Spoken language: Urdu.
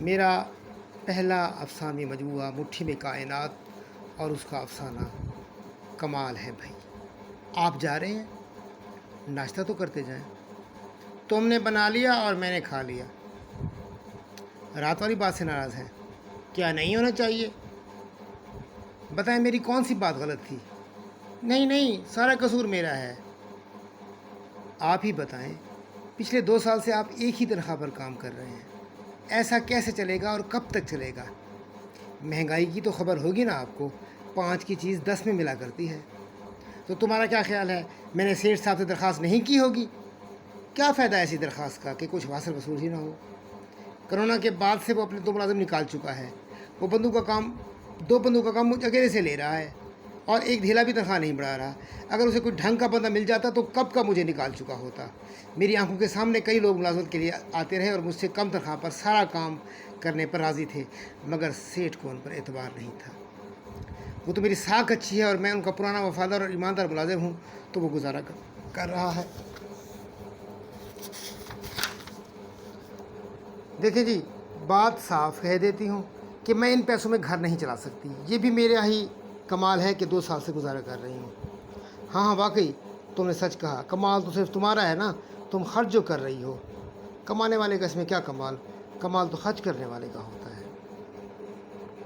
میرا پہلا افسانوی مجموعہ مٹھی میں کائنات اور اس کا افسانہ کمال ہے بھائی۔ آپ جا رہے ہیں، ناشتہ تو کرتے جائیں۔ تم نے بنا لیا اور میں نے کھا لیا، رات والی بات سے ناراض ہیں؟ کیا نہیں ہونا چاہیے؟ بتائیں میری کون سی بات غلط تھی؟ نہیں نہیں، سارا قصور میرا ہے۔ آپ ہی بتائیں، پچھلے 2 سال سے آپ ایک ہی تنخواہ پر کام کر رہے ہیں، ایسا کیسے چلے گا اور کب تک چلے گا؟ مہنگائی کی تو خبر ہوگی نا آپ کو، 5 کی چیز 10 میں ملا کرتی ہے۔ تو تمہارا کیا خیال ہے، میں نے سیٹھ صاحب سے درخواست نہیں کی ہوگی؟ کیا فائدہ ایسی درخواست کا کہ کچھ واصل وصول ہی نہ ہو؟ کرونا کے بعد سے وہ اپنے 2 ملازم نکال چکا ہے، وہ 2 بندوں کا کام مجھ اکیلے سے لے رہا ہے اور ایک ڈھیلا بھی تنخواہ نہیں بڑھا رہا۔ اگر اسے کوئی ڈھنگ کا بندہ مل جاتا تو کب کا مجھے نکال چکا ہوتا۔ میری آنکھوں کے سامنے کئی لوگ ملازمت کے لیے آتے رہے اور مجھ سے کم تنخواہ پر سارا کام کرنے پر راضی تھے، مگر سیٹھ کو ان پر اعتبار نہیں تھا۔ وہ تو میری ساکھ اچھی ہے اور میں ان کا پرانا وفادار اور ایماندار ملازم ہوں، تو وہ گزارا کر رہا ہے۔ دیکھیں جی، بات صاف کہہ دیتی ہوں کہ میں ان پیسوں میں گھر نہیں چلا سکتی۔ یہ بھی میرا ہی کمال ہے کہ 2 سال سے گزارا کر رہی ہوں۔ ہاں واقعی تم نے سچ کہا، کمال تو صرف تمہارا ہے نا، تم خرچ جو کر رہی ہو۔ کمانے والے کا اس میں کیا کمال، کمال تو خرچ کرنے والے کا ہوتا ہے۔